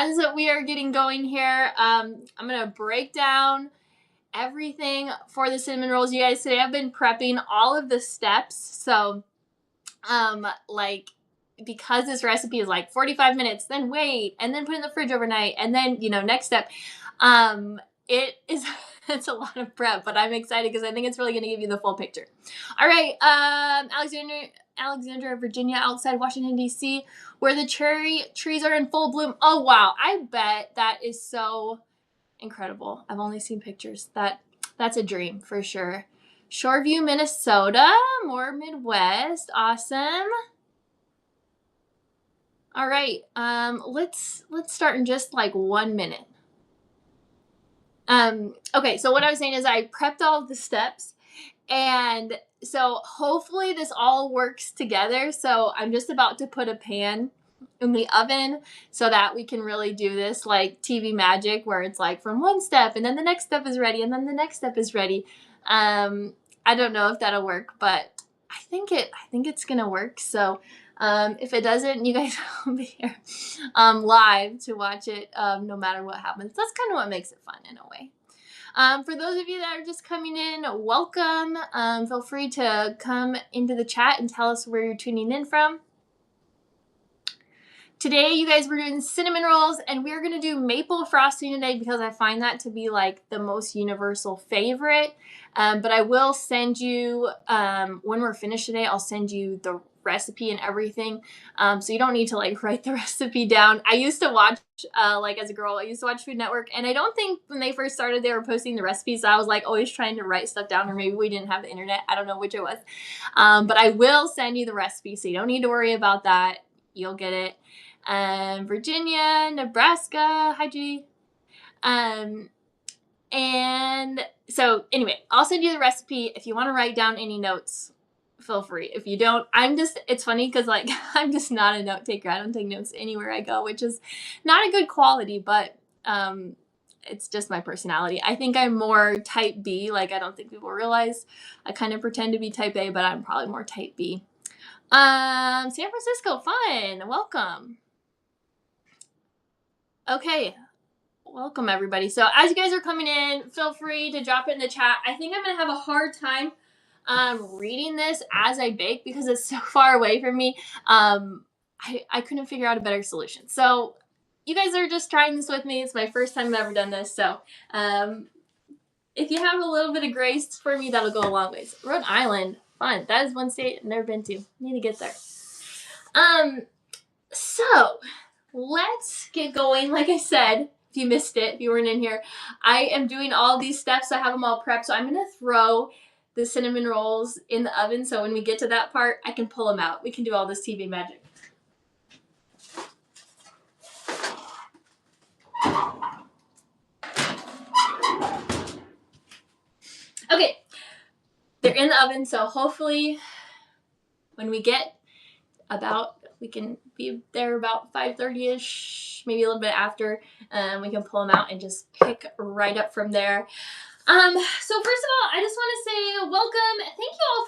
As we are getting going here, I'm gonna break down everything for the cinnamon rolls, you guys. Today I've been prepping all of the steps, so like, because this recipe is like 45 minutes, then wait, and then put it in the fridge overnight, and then next step. It is it's a lot of prep, but I'm excited because I think it's really going to give you the full picture. All right, Alexandria, Virginia, outside Washington D.C., where the cherry trees are in full bloom. Oh wow, I bet that is so incredible. I've only seen pictures. That's a dream for sure. Shoreview, Minnesota, more Midwest. Awesome. All right, let's start in just like 1 minute. Okay, so what I was saying is I prepped all of the steps, and so hopefully this all works together. So I'm just about to put a pan in the oven so that we can really do this like TV magic, where it's like from one step and then the next step is ready and then the next step is ready. I don't know if that'll work, but I think it's gonna work. So if it doesn't, you guys will be here live to watch it, no matter what happens. That's kind of what makes it fun in a way. For those of you that are just coming in, welcome. Feel free to come into the chat and tell us where you're tuning in from. Today, you guys, we're doing cinnamon rolls, and we're going to do maple frosting today because I find that to be like the most universal favorite. But I will send you, when we're finished today, I'll send you the recipe and everything. So you don't need to like write the recipe down. I used to watch, like as a girl, I used to watch Food Network, and I don't think when they first started, they were posting the recipes. So I was like always trying to write stuff down, or maybe we didn't have the internet. I don't know which it was. But I will send you the recipe, so you don't need to worry about that. You'll get it. Virginia, Nebraska, hi G. And so anyway, I'll send you the recipe. If you want to write down any notes, feel free. If you don't, it's funny because like I'm just not a note taker. I don't take notes anywhere I go, which is not a good quality, but it's just my personality. I think I'm more type B. Like, I don't think people realize I kind of pretend to be type A, but I'm probably more type B. San Francisco, fun. Welcome. Okay, welcome everybody. So as you guys are coming in, feel free to drop it in the chat. I think I'm gonna have a hard time reading this as I bake because it's so far away from me. I couldn't figure out a better solution. So you guys are just trying this with me. It's my first time I've ever done this. So if you have a little bit of grace for me, that'll go a long ways. Rhode Island, fun. That is one state I've never been to. Need to get there. So let's get going. Like I said, if you missed it, if you weren't in here, I am doing all these steps. I have them all prepped. So I'm going to throw the cinnamon rolls in the oven. So when we get to that part, I can pull them out. We can do all this TV magic. Okay, they're in the oven. So hopefully when we get we can be there about 5:30ish, maybe a little bit after. We can pull them out and just pick right up from there. So first of all, I just want to say welcome. Thank you all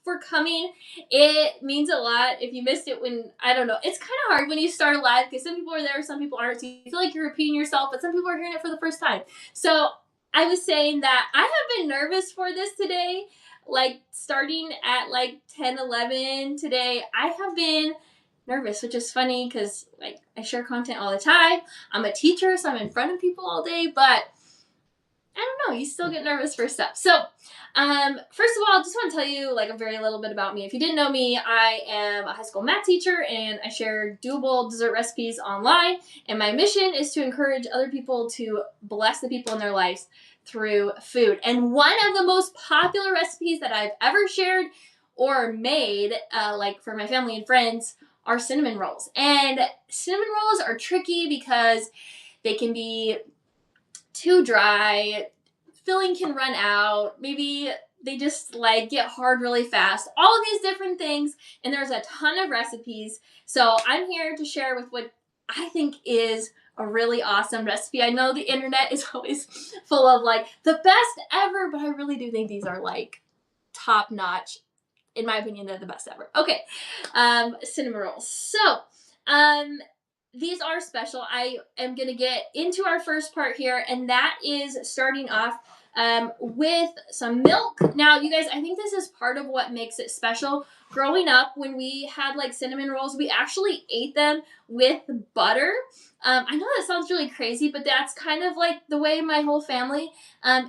for coming. It means a lot. If you missed it I don't know, it's kind of hard when you start live because some people are there, some people aren't. So you feel like you're repeating yourself, but some people are hearing it for the first time. So I was saying that I have been nervous for this today. Like starting at like 10-11 today, I have been nervous, which is funny because like I share content all the time. I'm a teacher, so I'm in front of people all day, but I don't know, you still get nervous for stuff. So first of all, I just want to tell you like a very little bit about me. If you didn't know me, I am a high school math teacher, and I share doable dessert recipes online, and my mission is to encourage other people to bless the people in their lives through food. And one of the most popular recipes that I've ever shared or made, like for my family and friends, are cinnamon rolls. And cinnamon rolls are tricky because they can be too dry, filling can run out, maybe they just like get hard really fast, all of these different things, and there's a ton of recipes. So I'm here to share with what I think is a really awesome recipe. I know the internet is always full of like the best ever, but I really do think these are like top notch. In my opinion, they're the best ever. Okay, cinnamon rolls. So, these are special. I am going to get into our first part here, and that is starting off with some milk. Now, you guys, I think this is part of what makes it special. Growing up, when we had like cinnamon rolls, we actually ate them with butter. I know that sounds really crazy, but that's kind of like the way my whole family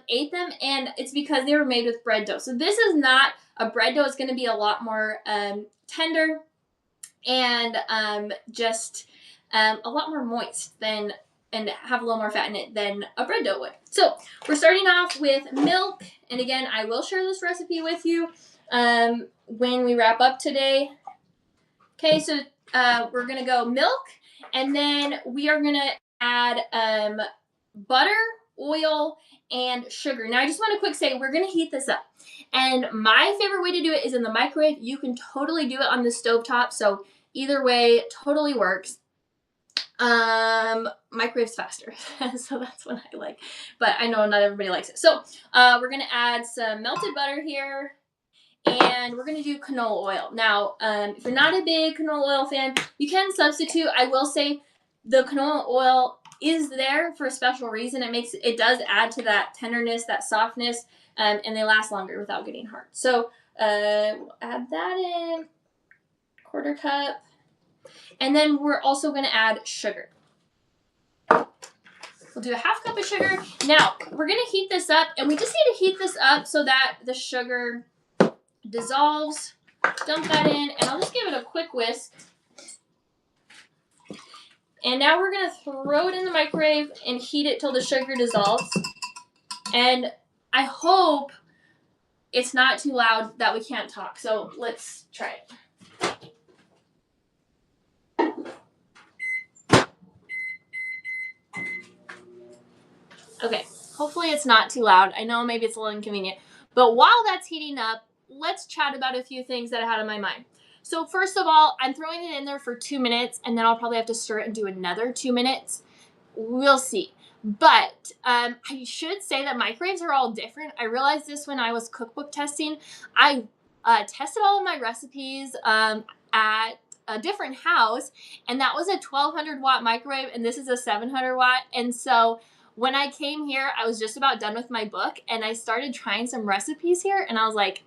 ate them, and it's because they were made with bread dough. So this is not a bread dough. It's going to be a lot more tender and just a lot more moist than and have a little more fat in it than a bread dough would. So we're starting off with milk, and again, I will share this recipe with you when we wrap up today. Okay, so we're gonna go milk, and then we are gonna add butter, oil, and sugar. Now, I just want to quick say we're gonna heat this up, and my favorite way to do it is in the microwave. You can totally do it on the stovetop, so either way totally works. Microwave's faster, so that's what I like, but I know not everybody likes it. So we're gonna add some melted butter here, and we're gonna do canola oil. Now, if you're not a big canola oil fan, you can substitute. I will say the canola oil is there for a special reason. It does add to that tenderness, that softness, and they last longer without getting hard. So we'll add that in, 1/4 cup. And then we're also going to add sugar. We'll do a 1/2 cup of sugar. Now, we're going to heat this up, and we just need to heat this up so that the sugar dissolves. Dump that in, and I'll just give it a quick whisk. And now we're going to throw it in the microwave and heat it till the sugar dissolves. And I hope it's not too loud that we can't talk. So let's try it. Okay, hopefully it's not too loud. I know maybe it's a little inconvenient. But while that's heating up, let's chat about a few things that I had on my mind. So first of all, I'm throwing it in there for 2 minutes, and then I'll probably have to stir it and do another 2 minutes. We'll see. But I should say that microwaves are all different. I realized this when I was cookbook testing. I tested all of my recipes at a different house, and that was a 1200 watt microwave, and this is a 700 watt. And so when I came here, I was just about done with my book, and I started trying some recipes here, and I was like,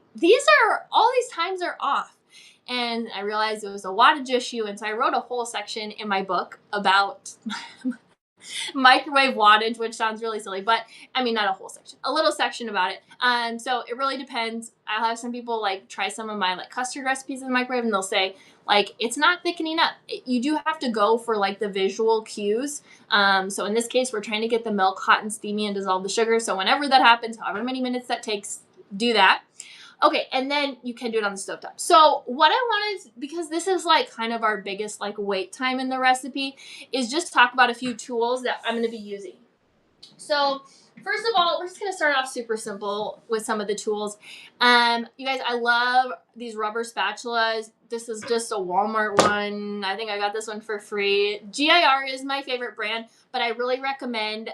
all these times are off. And I realized it was a wattage issue, and so I wrote a whole section in my book about microwave wattage, which sounds really silly, but I mean, not a whole section, a little section about it. So it really depends. I'll have some people like try some of my like custard recipes in the microwave, and they'll say like, it's not thickening up. You do have to go for like the visual cues. So in this case, we're trying to get the milk hot and steamy and dissolve the sugar. So whenever that happens, however many minutes that takes, do that. Okay, and then you can do it on the stovetop. So what I wanted, because this is like kind of our biggest like wait time in the recipe, is just talk about a few tools that I'm going to be using. So first of all, we're just going to start off super simple with some of the tools. You guys, I love these rubber spatulas. This is just a Walmart one. I think I got this one for free. GIR is my favorite brand, but I really recommend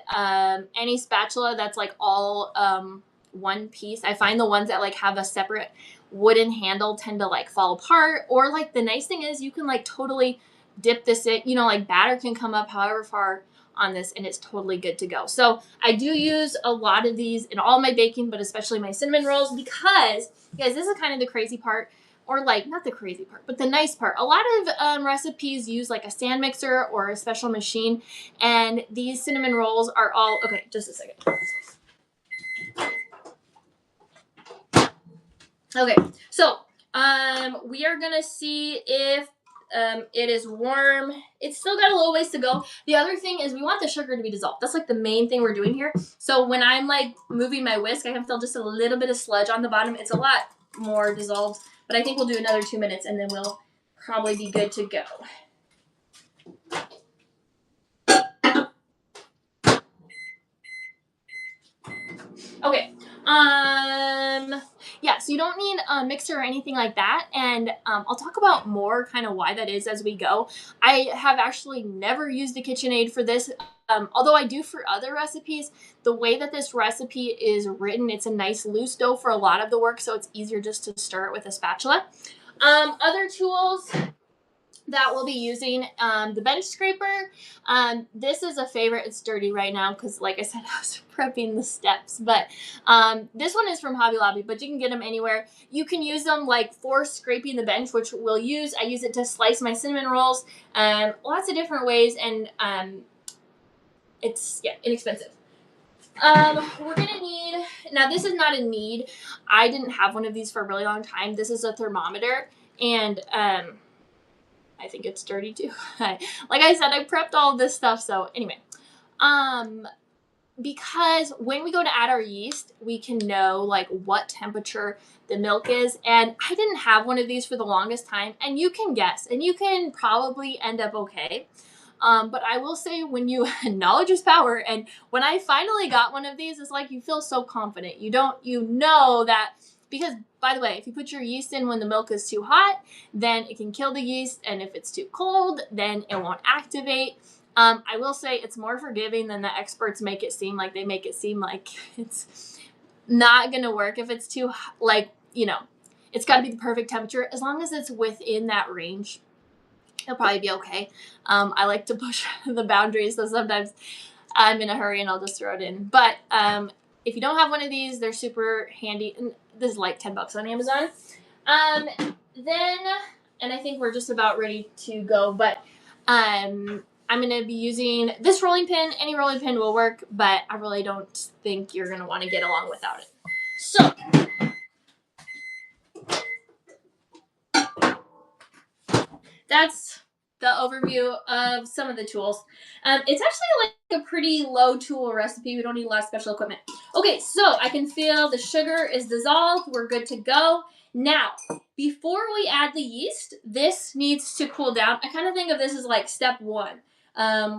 any spatula that's like all one piece. I find the ones that like have a separate wooden handle tend to like fall apart, or like the nice thing is you can like totally dip this in, like batter can come up however far on this, and it's totally good to go. So I do use a lot of these in all my baking, but especially my cinnamon rolls, because guys, this is kind of the crazy part, or like not the crazy part, but the nice part. A lot of recipes use like a stand mixer or a special machine, and these cinnamon rolls are all, okay, just a second. Okay, so we are gonna see if it is warm. It's still got a little ways to go. The other thing is we want the sugar to be dissolved. That's like the main thing we're doing here. So when I'm like moving my whisk, I can feel just a little bit of sludge on the bottom. It's a lot more dissolved, but I think we'll do another 2 minutes, and then we'll probably be good to go. Okay. Yeah, so you don't need a mixer or anything like that, and I'll talk about more kind of why that is as we go. I have actually never used a KitchenAid for this, although I do for other recipes. The way that this recipe is written, it's a nice loose dough for a lot of the work, so it's easier just to stir it with a spatula. Other tools, that we'll be using the bench scraper. This is a favorite. It's dirty right now because, like I said, I was prepping the steps. But this one is from Hobby Lobby, but you can get them anywhere. You can use them like for scraping the bench, which we'll use. I use it to slice my cinnamon rolls, lots of different ways, and it's inexpensive. We're gonna need, now this is not a need. I didn't have one of these for a really long time. This is a thermometer, and I think it's dirty too. Like I said, I prepped all of this stuff. So anyway, because when we go to add our yeast, we can know like what temperature the milk is. And I didn't have one of these for the longest time, and you can guess, and you can probably end up okay. But I will say, when you knowledge is power, and when I finally got one of these, it's like you feel so confident. You know that, because by the way, if you put your yeast in when the milk is too hot, then it can kill the yeast, and if it's too cold, then it won't activate. I will say it's more forgiving than the experts make it seem. Like, they make it seem like it's not gonna work if it's too, like, it's got to be the perfect temperature. As long as it's within that range, it'll probably be okay. I like to push the boundaries, so sometimes I'm in a hurry and I'll just throw it in. But if you don't have one of these, they're super handy. And this is like $10 on Amazon. Then, and I think we're just about ready to go, but I'm going to be using this rolling pin. Any rolling pin will work, but I really don't think you're going to want to get along without it. So, that's the overview of some of the tools. It's actually like a pretty low tool recipe. We don't need a lot of special equipment. Okay, so I can feel the sugar is dissolved. We're good to go. Now, before we add the yeast, this needs to cool down. I kind of think of this as like step one.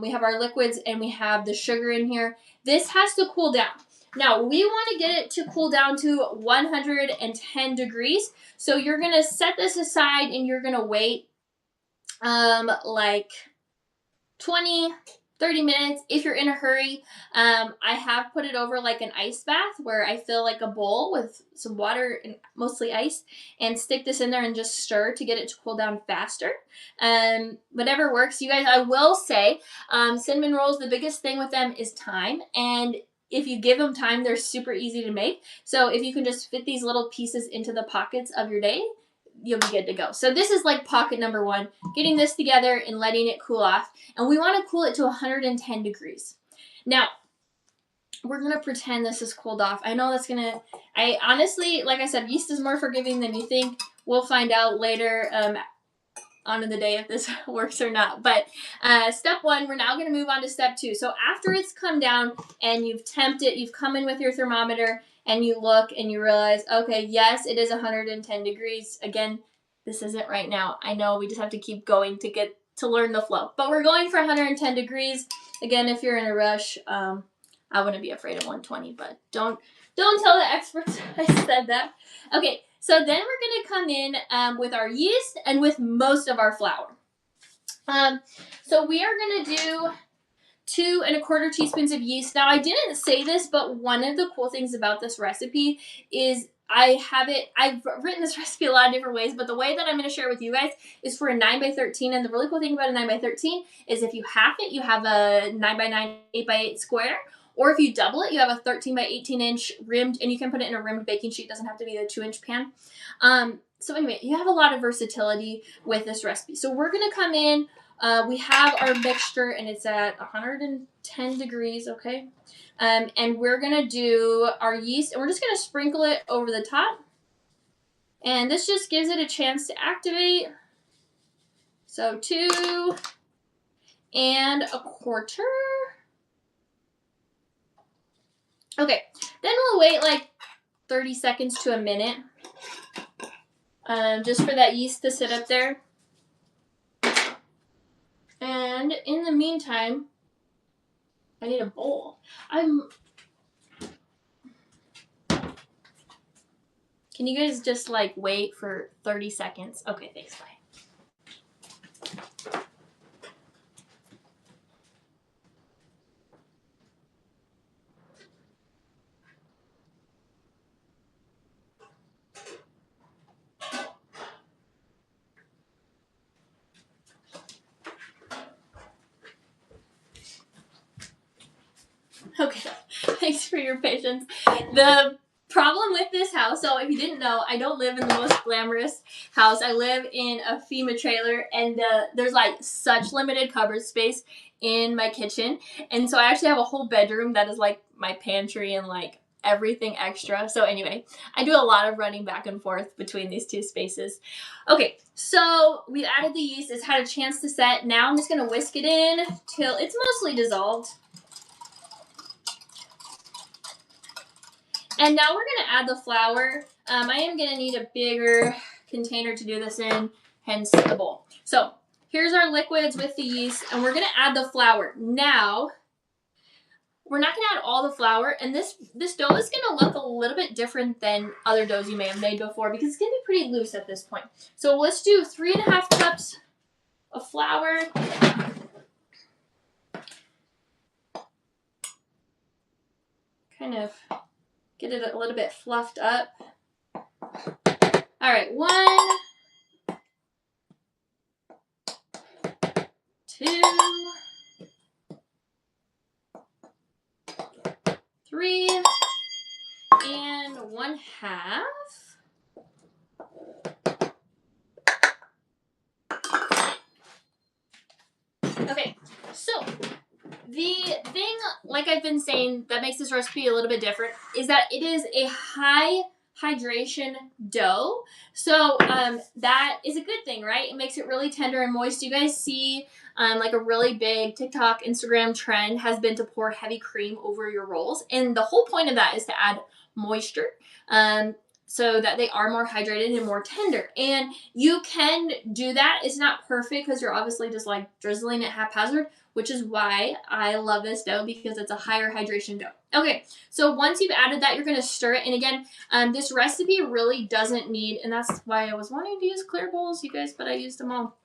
We have our liquids and we have the sugar in here. This has to cool down. Now, we want to get it to cool down to 110 degrees. So you're going to set this aside and you're going to wait like 20, 30 minutes if you're in a hurry. I have put it over like an ice bath where I fill like a bowl with some water and mostly ice and stick this in there and just stir to get it to cool down faster. Whatever works. You guys, I will say, cinnamon rolls, the biggest thing with them is time. And if you give them time, they're super easy to make. So if you can just fit these little pieces into the pockets of your day, you'll be good to go. So this is like pocket number one, getting this together and letting it cool off. And we want to cool it to 110 degrees. Now, we're going to pretend this is cooled off. I know that's going to, I honestly, like I said, yeast is more forgiving than you think. We'll find out later on in the day if this works or not. But step one, we're now going to move on to step two. So after it's come down and you've temped it, you've come in with your thermometer, and you look and you realize, okay, yes, it is 110 degrees. Again, this isn't right now. I know we just have to keep going to get to learn the flow. But we're going for 110 degrees. Again, if you're in a rush, I wouldn't be afraid of 120, but don't tell the experts I said that. Okay, so then we're going to come in with our yeast and with most of our flour. So we are going to do 2 1/4 teaspoons of yeast. Now, I didn't say this, but one of the cool things about this recipe is I've written this recipe a lot of different ways, but the way that I'm going to share with you guys is for a 9x13. And the really cool thing about a 9x13 is if you half it, you have a 9x9, 8x8 square. Or if you double it, you have a 13x18 inch rimmed, and you can put it in a rimmed baking sheet. It doesn't have to be the 2-inch pan. So anyway, you have a lot of versatility with this recipe. So we're going to come in. We have our mixture, and it's at 110 degrees, okay? And we're going to do our yeast, and we're just going to sprinkle it over the top. And this just gives it a chance to activate. So 2 1/4. Okay, then we'll wait like 30 seconds to a minute just for that yeast to sit up there. And in the meantime, I need a bowl. Can you guys just like wait for 30 seconds? Okay, thanks, bye. Thanks for your patience. The problem with this house, so if you didn't know, I don't live in the most glamorous house. I live in a FEMA trailer, and there's like such limited cupboard space in my kitchen. And so I actually have a whole bedroom that is like my pantry and like everything extra. So anyway, I do a lot of running back and forth between these two spaces. Okay, so we've added the yeast. It's had a chance to set. Now I'm just going to whisk it in till it's mostly dissolved. And now we're going to add the flour. I am going to need a bigger container to do this in, hence the bowl. So here's our liquids with the yeast, and we're going to add the flour. Now, we're not going to add all the flour, and this dough is going to look a little bit different than other doughs you may have made before because it's going to be pretty loose at this point. So let's do 3.5 cups of flour. Kind of get it a little bit fluffed up. All right, 1, 2, 3, and 1/2. Okay, so the thing, like I've been saying, that makes this recipe a little bit different is that it is a high hydration dough. So that is a good thing, right? It makes it really tender and moist. You guys see like a really big TikTok, Instagram trend has been to pour heavy cream over your rolls. And the whole point of that is to add moisture so that they are more hydrated and more tender. And you can do that. It's not perfect because you're obviously just like drizzling it haphazard, which is why I love this dough because it's a higher hydration dough. Okay, so once you've added that, you're going to stir it. And again, this recipe really doesn't need, and that's why I was wanting to use clear bowls, you guys, but I used them all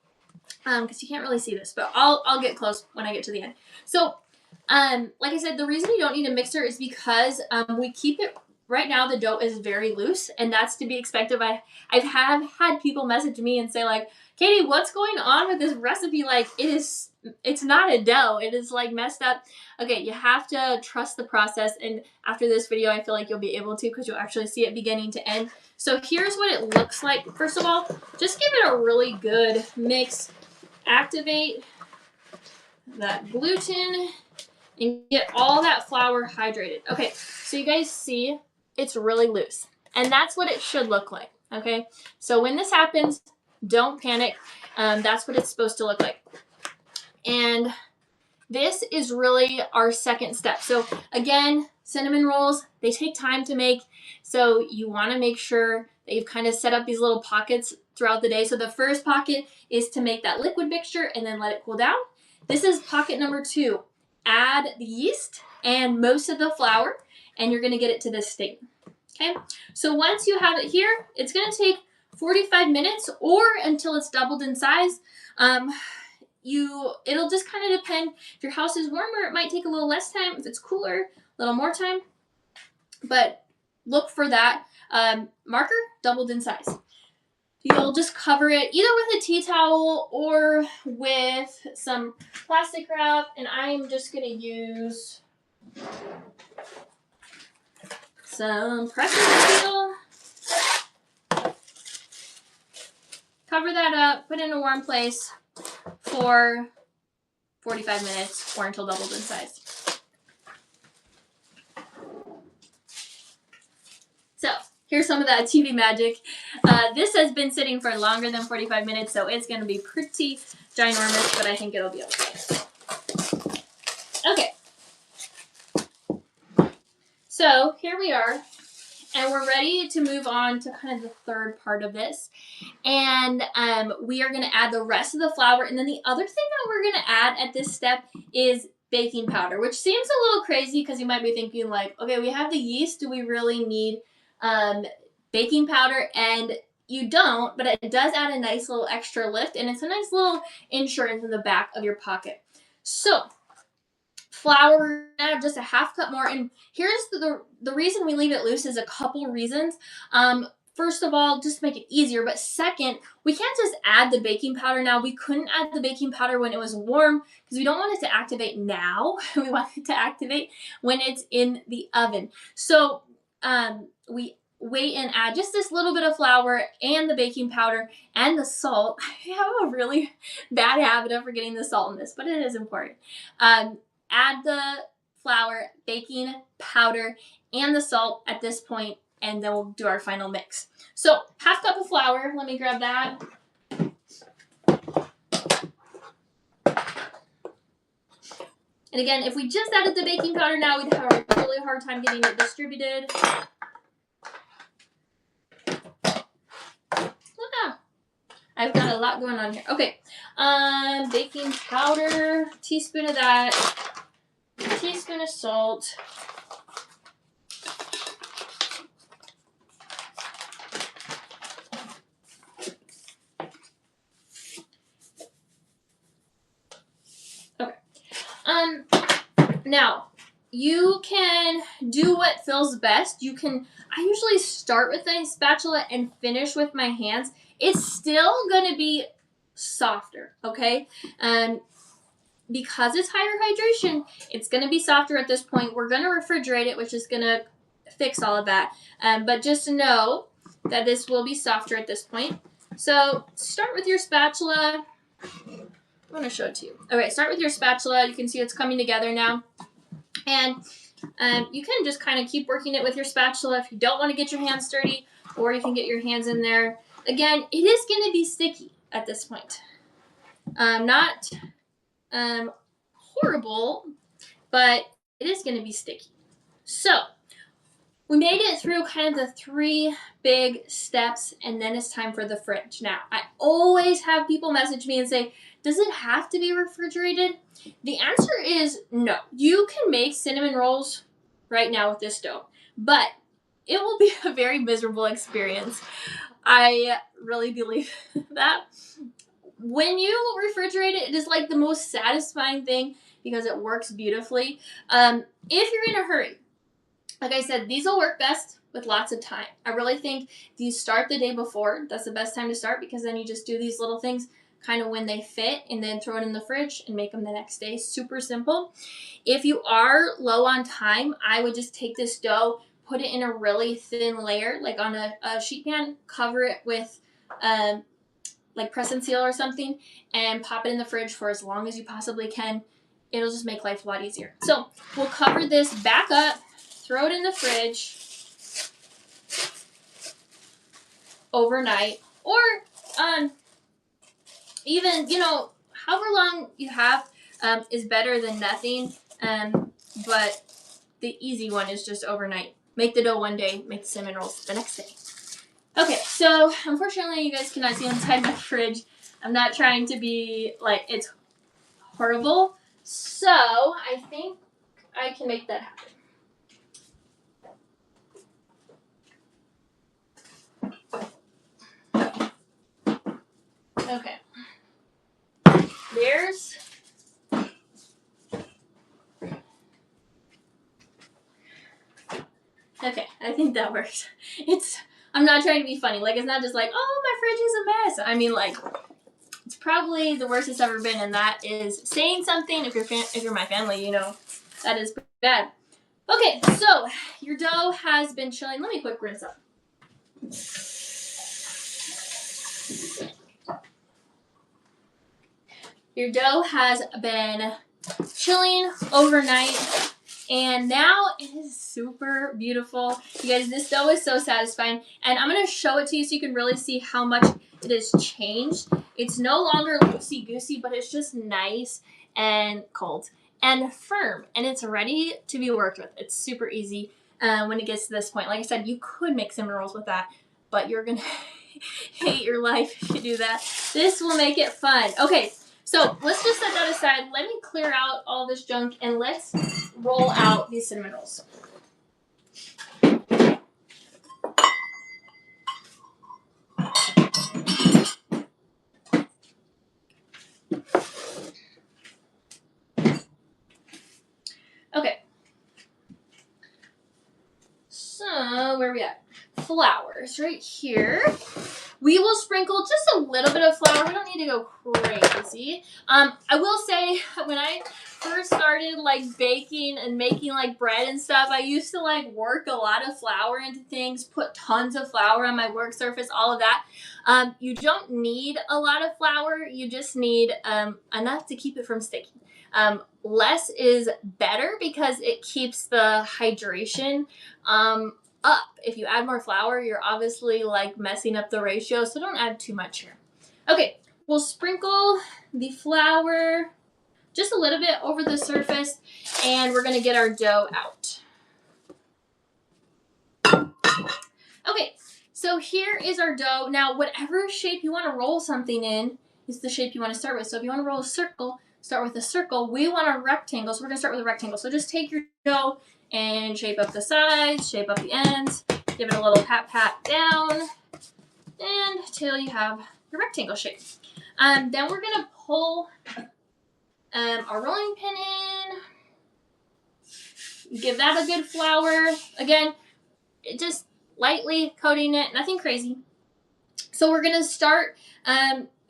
because you can't really see this, but I'll get close when I get to the end. So like I said, the reason you don't need a mixer is because we keep it. Right now, the dough is very loose, and that's to be expected. I've had people message me and say, like, Katie, what's going on with this recipe? Like, it's not a dough. It is, like, messed up. Okay, you have to trust the process, and after this video, I feel like you'll be able to because you'll actually see it beginning to end. So here's what it looks like. First of all, just give it a really good mix. Activate that gluten and get all that flour hydrated. Okay, so you guys see it's really loose, and that's what it should look like. Okay, so when this happens, don't panic. That's what it's supposed to look like. And this is really our second step. So again, cinnamon rolls, they take time to make, so you want to make sure that you've kind of set up these little pockets throughout the day. So the first pocket is to make that liquid mixture and then let it cool down. This is pocket number 2. Add the yeast and most of the flour, and you're going to get it to this state. Okay, so once you have it here, it's going to take 45 minutes or until it's doubled in size. It'll just kind of depend. If your house is warmer, it might take a little less time. If it's cooler, a little more time. But look for that marker doubled in size. You'll just cover it either with a tea towel or with some plastic wrap, and I'm just going to use some pressing steel. Cover that up, put it in a warm place for 45 minutes or until doubled in size. So here's some of that TV magic. This has been sitting for longer than 45 minutes, so it's going to be pretty ginormous, but I think it'll be okay. Okay. So here we are, and we're ready to move on to kind of the third part of this. And we are going to add the rest of the flour. And then the other thing that we're going to add at this step is baking powder, which seems a little crazy because you might be thinking like, okay, we have the yeast. Do we really need baking powder? And you don't, but it does add a nice little extra lift, and it's a nice little insurance in the back of your pocket. So flour, add just a 1/2 cup more. And here's the reason we leave it loose is a couple reasons. first of all, just to make it easier, but second, we can't just add the baking powder now. We couldn't add the baking powder when it was warm because we don't want it to activate now. We want it to activate when it's in the oven. So we wait and add just this little bit of flour and the baking powder and the salt. I have a really bad habit of forgetting the salt in this, but it is important. Add the flour, baking powder, and the salt at this point, and then we'll do our final mix. So, half cup of flour. Let me grab that. And again, if we just added the baking powder now, we'd have a really hard time getting it distributed. I've got a lot going on here. Okay, baking powder, teaspoon of that, teaspoon of salt. Okay. Now, you can do what feels best. I usually start with a spatula and finish with my hands. It's still going to be softer, okay? Because it's higher hydration, it's going to be softer at this point. We're going to refrigerate it, which is going to fix all of that. But just know that this will be softer at this point. So start with your spatula. I'm going to show it to you. Okay, start with your spatula. You can see it's coming together now. And you can just kind of keep working it with your spatula if you don't want to get your hands dirty, or you can get your hands in there. Again, it is going to be sticky at this point. Not horrible, but it is going to be sticky. So we made it through kind of the 3 big steps, and then it's time for the fridge. Now, I always have people message me and say, does it have to be refrigerated? The answer is no. You can make cinnamon rolls right now with this dough, but it will be a very miserable experience. I really believe that. When you refrigerate it, it is like the most satisfying thing because it works beautifully. If you're in a hurry, like I said, these will work best with lots of time. I really think if you start the day before, that's the best time to start, because then you just do these little things kind of when they fit and then throw it in the fridge and make them the next day. Super simple. If you are low on time, I would just take this dough, put it in a really thin layer, like on a sheet pan, cover it with like press and seal or something, and pop it in the fridge for as long as you possibly can. It'll just make life a lot easier. So we'll cover this back up, throw it in the fridge overnight, or even, however long you have is better than nothing. But the easy one is just overnight. Make the dough one day, make the cinnamon rolls the next day. Okay, so unfortunately you guys cannot see inside my fridge. I'm not trying to be like it's horrible. So I think I can make that happen. Okay. There's okay, I think that works. I'm not trying to be funny. Like, it's not just like, oh, my fridge is a mess. I mean, like, it's probably the worst it's ever been, and that is saying something. If you're my family, that is bad. Okay, so your dough has been chilling. Let me quick rinse up. Your dough has been chilling overnight, and now it is super beautiful. You guys, this dough is so satisfying, and I'm going to show it to you so you can really see how much it has changed. It's no longer loosey-goosey, but it's just nice and cold and firm, and it's ready to be worked with. It's super easy when it gets to this point. Like I said, you could make cinnamon rolls with that, but you're going to hate your life if you do that. This will make it fun. Okay. So let's just set that aside. Let me clear out all this junk, and let's roll out these cinnamon rolls. Okay. So where are we at? flowers right here. We will sprinkle just a little bit of flour. We don't need to go crazy. I will say when I first started like baking and making like bread and stuff, I used to like work a lot of flour into things, put tons of flour on my work surface, all of that. You don't need a lot of flour. You just need enough to keep it from sticking. Less is better because it keeps the hydration up. If you add more flour, you're obviously like messing up the ratio, so don't add too much here. Okay, we'll sprinkle the flour just a little bit over the surface, and we're going to get our dough out. Okay, so here is our dough. Now, whatever shape you want to roll something in is the shape you want to start with. So if you want to roll a circle, start with a circle. We want a rectangle, so we're going to start with a rectangle. So just take your dough and shape up the sides, shape up the ends, give it a little pat down, and until you have your rectangle shape. Then we're going to pull our rolling pin in, give that a good flour. Again, just lightly coating it, nothing crazy. So we're going to start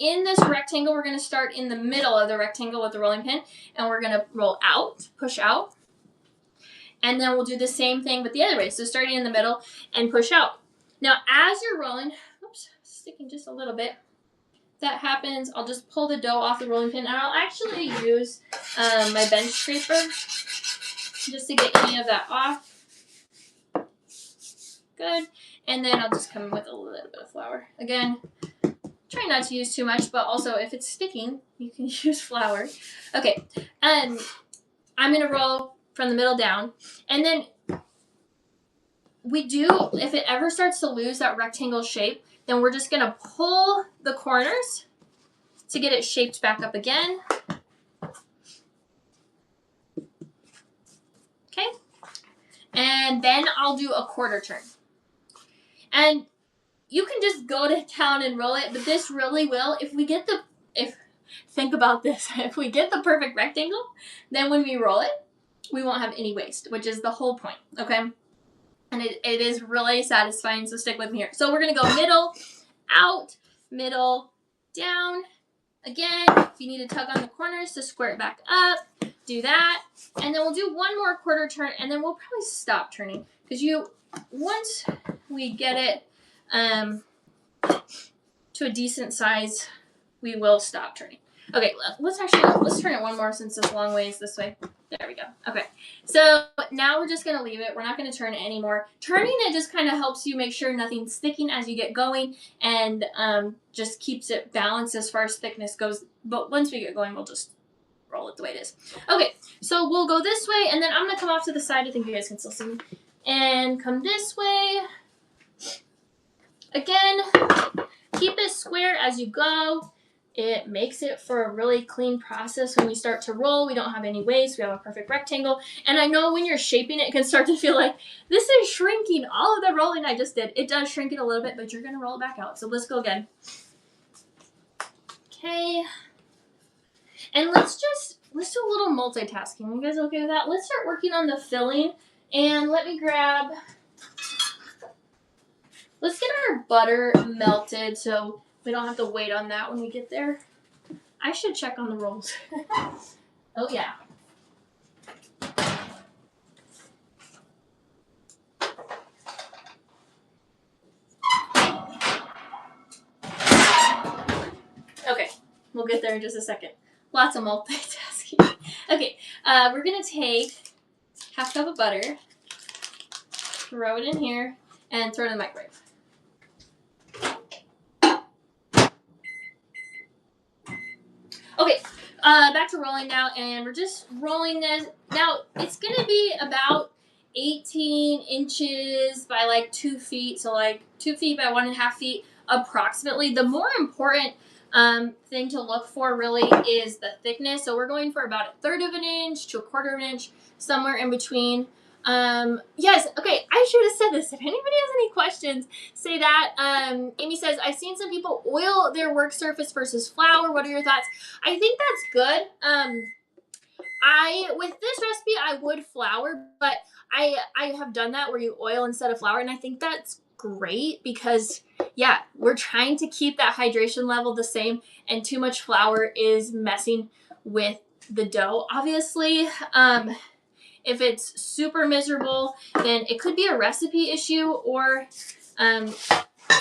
in this rectangle. We're going to start in the middle of the rectangle with the rolling pin, and we're going to roll out, push out. And then we'll do the same thing but the other way. So starting in the middle and push out. Now, as you're rolling, oops, sticking just a little bit. That happens, I'll just pull the dough off the rolling pin, and I'll actually use my bench scraper just to get any of that off. Good. And then I'll just come in with a little bit of flour. Again, try not to use too much, but also if it's sticking, you can use flour. Okay. I'm going to roll from the middle down. And then if it ever starts to lose that rectangle shape, then we're just going to pull the corners to get it shaped back up again. Okay. And then I'll do a quarter turn. And you can just go to town and roll it, but this really will, think about this, if we get the perfect rectangle, then when we roll it, we won't have any waste, which is the whole point, okay? And it is really satisfying, so stick with me here. So we're going to go middle, out, middle, down. Again, if you need to tug on the corners to square it back up, do that. And then we'll do one more quarter turn, and then we'll probably stop turning. Because once we get it to a decent size, we will stop turning. Okay, let's turn it one more since this long way is this way. There we go. Okay, so now we're just going to leave it. We're not going to turn it anymore. Turning it just kind of helps you make sure nothing's sticking as you get going, and just keeps it balanced as far as thickness goes. But once we get going, we'll just roll it the way it is. Okay, so we'll go this way, and then I'm going to come off to the side. I think you guys can still see me. And come this way. Again, keep it square as you go. It makes it for a really clean process when we start to roll. We don't have any waste. We have a perfect rectangle. And I know when you're shaping it, it can start to feel like this is shrinking. All of the rolling I just did, it does shrink it a little bit, but you're going to roll it back out. So let's go again. Okay. And let's do a little multitasking. You guys okay with that? Let's start working on the filling. And let's get our butter melted so we don't have to wait on that when we get there. I should check on the rolls. Oh, yeah. Okay, we'll get there in just a second. Lots of multitasking. Okay, we're going to take half cup of butter, throw it in here, and throw it in the microwave. Okay, back to rolling now, and we're just rolling this. Now, it's going to be about 18 inches by like 2 feet, so like 2 feet by 1.5 feet approximately. The more important thing to look for really is the thickness. So we're going for about 1/3 of an inch to 1/4 of an inch, somewhere in between. Yes, okay, I should have said this. If anybody has any questions, say that. Amy says, I've seen some people oil their work surface versus flour. What are your thoughts? I think that's good. With this recipe, I would flour, but I have done that where you oil instead of flour, and I think that's great because, yeah, we're trying to keep that hydration level the same, and too much flour is messing with the dough. Obviously, if it's super miserable, then it could be a recipe issue, or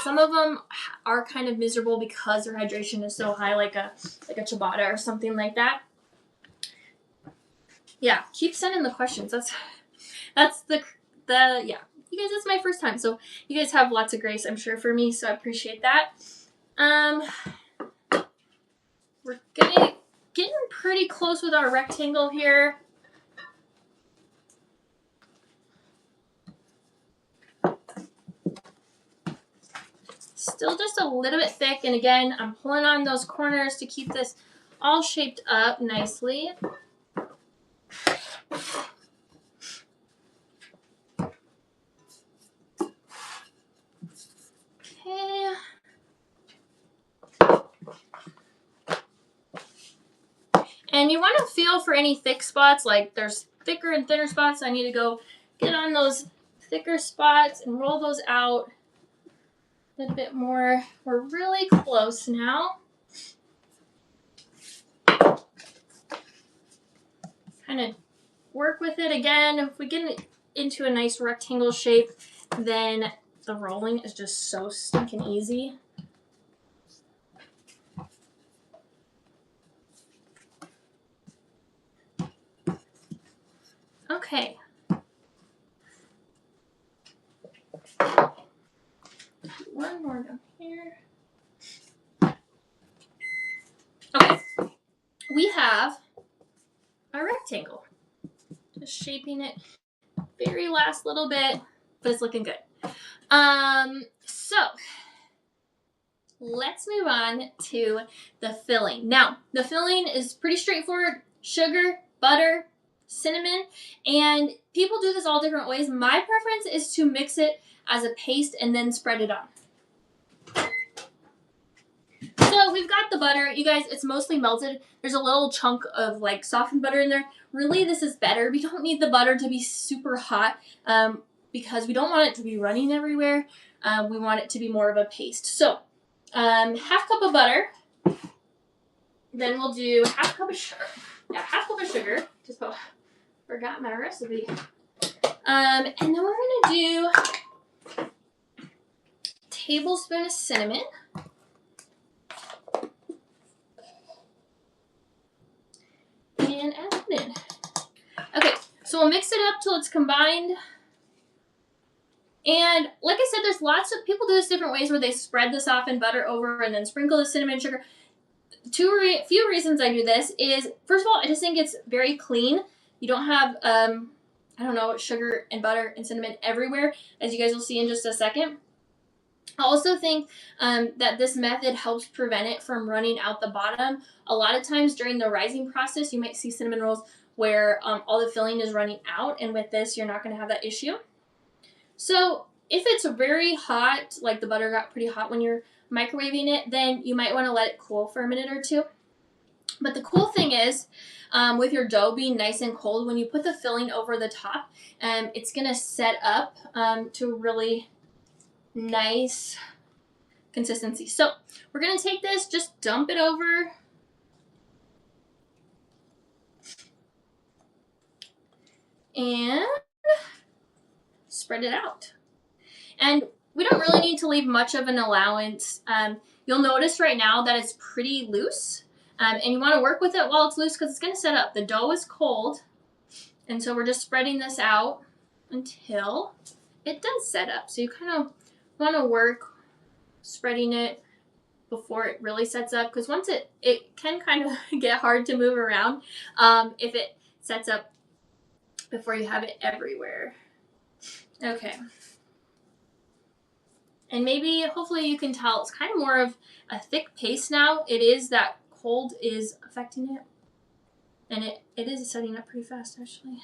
some of them are kind of miserable because their hydration is so high, like a ciabatta or something like that. Yeah, keep sending the questions. That's the yeah. You guys, it's my first time, so you guys have lots of grace, I'm sure, for me, so I appreciate that. We're getting pretty close with our rectangle here. Still just a little bit thick, and again, I'm pulling on those corners to keep this all shaped up nicely. Okay. And you want to feel for any thick spots, like there's thicker and thinner spots. I need to go get on those thicker spots and roll those out a little bit more. We're really close now. Kind of work with it again. If we get it into a nice rectangle shape, then the rolling is just so stinking easy. Okay. One more down here. Okay. We have a rectangle. Just shaping it very last little bit, but it's looking good. So let's move on to the filling. Now, the filling is pretty straightforward. Sugar, butter, cinnamon, and people do this all different ways. My preference is to mix it as a paste and then spread it on. So we've got the butter. You guys, it's mostly melted. There's a little chunk of like softened butter in there. Really, this is better. We don't need the butter to be super hot because we don't want it to be running everywhere. We want it to be more of a paste. So half cup of butter. Then we'll do half cup of sugar. Yeah, half cup of sugar. Just forgot my recipe. And then we're going to do a tablespoon of cinnamon. And add it in. Okay, so we'll mix it up till it's combined. And like I said, there's lots of people do this different ways where they spread the softened butter over and then sprinkle the cinnamon sugar. Few reasons I do this is, first of all, I just think it's very clean. You don't have, I don't know, sugar and butter and cinnamon everywhere, as you guys will see in just a second. I also think that this method helps prevent it from running out the bottom. A lot of times during the rising process, you might see cinnamon rolls where all the filling is running out, and with this, you're not going to have that issue. So if it's very hot, like the butter got pretty hot when you're microwaving it, then you might want to let it cool for a minute or two. But the cool thing is, with your dough being nice and cold, when you put the filling over the top, it's going to set up to a really nice consistency. So we're going to take this, just dump it over. And spread it out. And we don't really need to leave much of an allowance. You'll notice right now that it's pretty loose. And you want to work with it while it's loose because it's going to set up. The dough is cold. And so we're just spreading this out until it does set up. So you kind of want to work spreading it before it really sets up. Because once it can kind of get hard to move around if it sets up before you have it everywhere. Okay. And maybe, hopefully you can tell, it's kind of more of a thick paste now. It is that cold is affecting it. And it is setting up pretty fast, actually.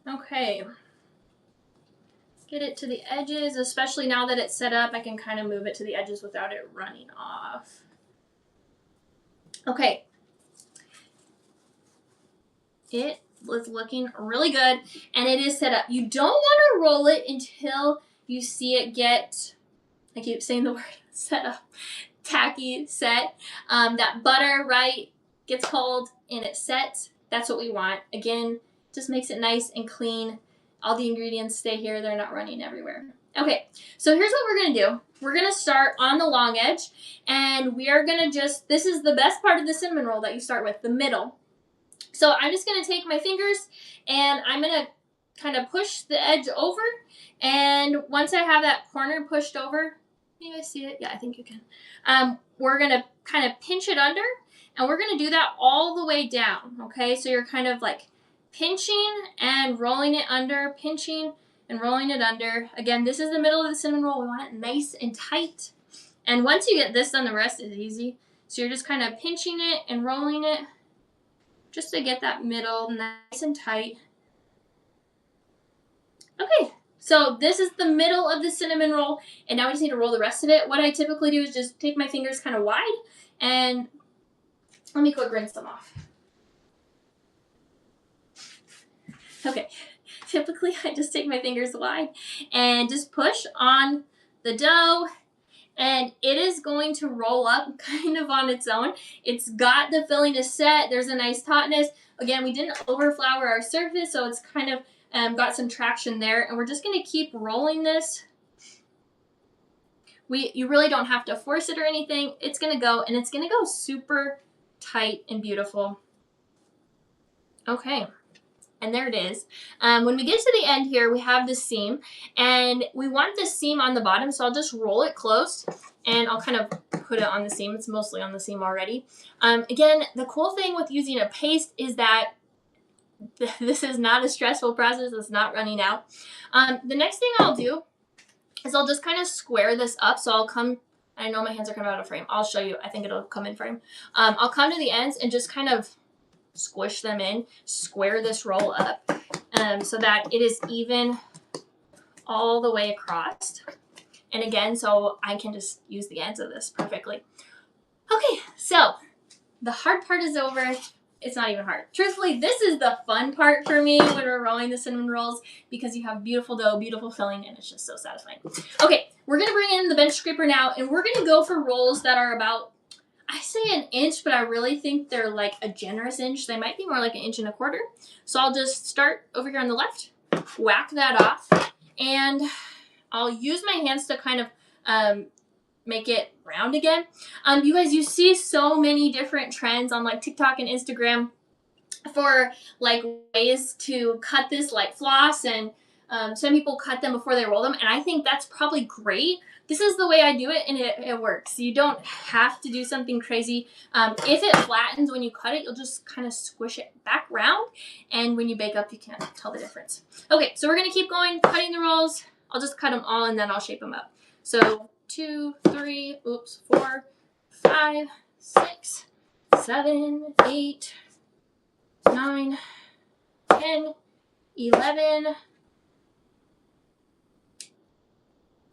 Okay. Get it to the edges, especially now that it's set up. I can kind of move it to the edges without it running off. Okay. It It's looking really good, and it is set up. You don't want to roll it until you see it get, I keep saying the word, set up, tacky, set. That butter, right, gets cold and it sets. That's what we want. Again, just makes it nice and clean. All the ingredients stay here. They're not running everywhere. Okay, so here's what we're going to do. We're going to start on the long edge, and we are going to just, this is the best part of the cinnamon roll that you start with, the middle. So I'm just going to take my fingers, and I'm going to kind of push the edge over, and once I have that corner pushed over, can you guys see it? Yeah, I think you can. We're going to kind of pinch it under, and we're going to do that all the way down, okay? So you're kind of like pinching and rolling it under, pinching and rolling it under. Again, this is the middle of the cinnamon roll. We want it nice and tight. And once you get this done, the rest is easy. So you're just kind of pinching it and rolling it just to get that middle nice and tight. Okay, so this is the middle of the cinnamon roll, and now we just need to roll the rest of it. What I typically do is just take my fingers kind of wide, and let me quick rinse them off. Okay, typically I just take my fingers wide and just push on the dough, and it is going to roll up kind of on its own. It's got the filling to set. There's a nice tautness. Again, we didn't overflour our surface, so it's kind of got some traction there, and we're just going to keep rolling this. You really don't have to force it or anything. It's going to go, and it's going to go super tight and beautiful. Okay. And there it is. When we get to the end here, we have the seam, and we want the seam on the bottom, so I'll just roll it close, and I'll kind of put it on the seam. It's mostly on the seam already. Again, the cool thing with using a paste is that this is not a stressful process. It's not running out. The next thing I'll do is I'll just kind of square this up. So I'll come, I know my hands are coming out of frame. I'll show you. I think it'll come in frame. I'll come to the ends and just kind of squish them in, square this roll up so that it is even all the way across. And again, so I can just use the ends of this perfectly. Okay, so the hard part is over. It's not even hard. Truthfully, this is the fun part for me when we're rolling the cinnamon rolls, because you have beautiful dough, beautiful filling, and it's just so satisfying. Okay, we're going to bring in the bench scraper now, and we're going to go for rolls that are about, I say an inch, but I really think they're like a generous inch. They might be more like 1.25 inches. So I'll just start over here on the left, whack that off, and I'll use my hands to kind of make it round again. You guys, you see so many different trends on like TikTok and Instagram for like ways to cut this like floss, and some people cut them before they roll them, and I think that's probably great. This is the way I do it, and it works. You don't have to do something crazy. If it flattens when you cut it, you'll just kind of squish it back round, and when you bake up, you can't tell the difference. Okay, so we're going to keep going, cutting the rolls. I'll just cut them all, and then I'll shape them up. So 2, 3, 4, 5, 6, 7, 8, 9, 10, 11,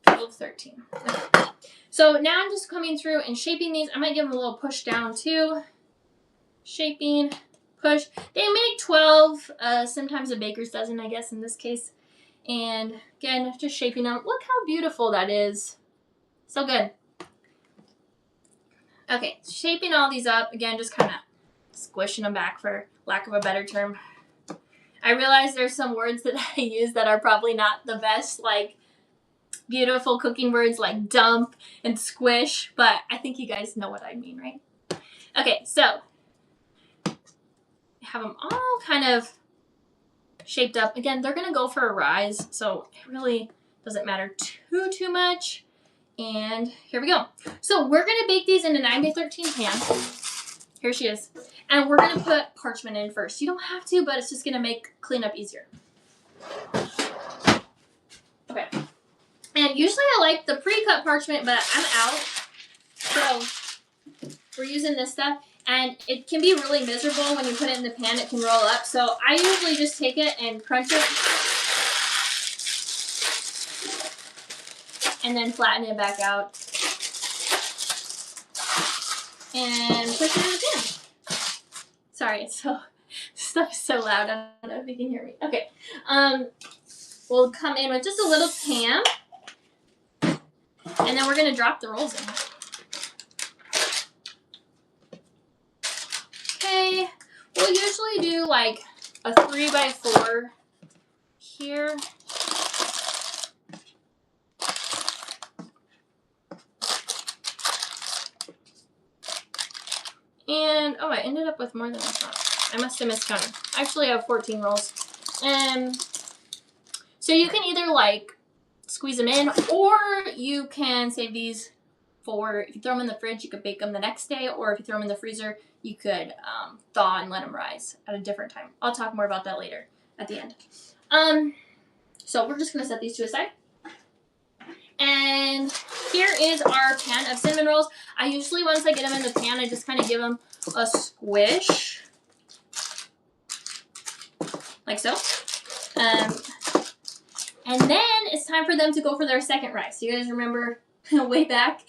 12, 13. Okay. So now I'm just coming through and shaping these. I might give them a little push down too. Shaping, push. They make 12, sometimes a baker's dozen, I guess, in this case. And again, just shaping them. Look how beautiful that is. So good. Okay, shaping all these up. Again, just kind of squishing them back, for lack of a better term. I realize there's some words that I use that are probably not the best, like beautiful cooking words like dump and squish, but I think you guys know what I mean, right? Okay, so have them all kind of shaped up. Again, they're going to go for a rise, so it really doesn't matter too much. And here we go. So we're going to bake these in a 9x13 pan. Here she is. And we're going to put parchment in first. You don't have to, but it's just going to make cleanup easier. Okay. And usually I like the pre-cut parchment, but I'm out. So we're using this stuff. And it can be really miserable when you put it in the pan. It can roll up. So I usually just take it and crunch it. And then flatten it back out. And push it in the pan. Sorry, it's stuff is so loud. I don't know if you can hear me. Okay. We'll come in with just a little pan, and then we're gonna drop the rolls in. Okay. We'll usually do like a 3x4 here. And, oh, I ended up with more than I thought. I must have miscounted. I actually have 14 rolls. So you can either, like, squeeze them in, or you can save these for, if you throw them in the fridge, you could bake them the next day, or if you throw them in the freezer, you could thaw and let them rise at a different time. I'll talk more about that later at the end. So we're just going to set these to a side. And here is our pan of cinnamon rolls. I usually, once I get them in the pan, I just kind of give them a squish. Like so. And then it's time for them to go for their second rise. So you guys remember way back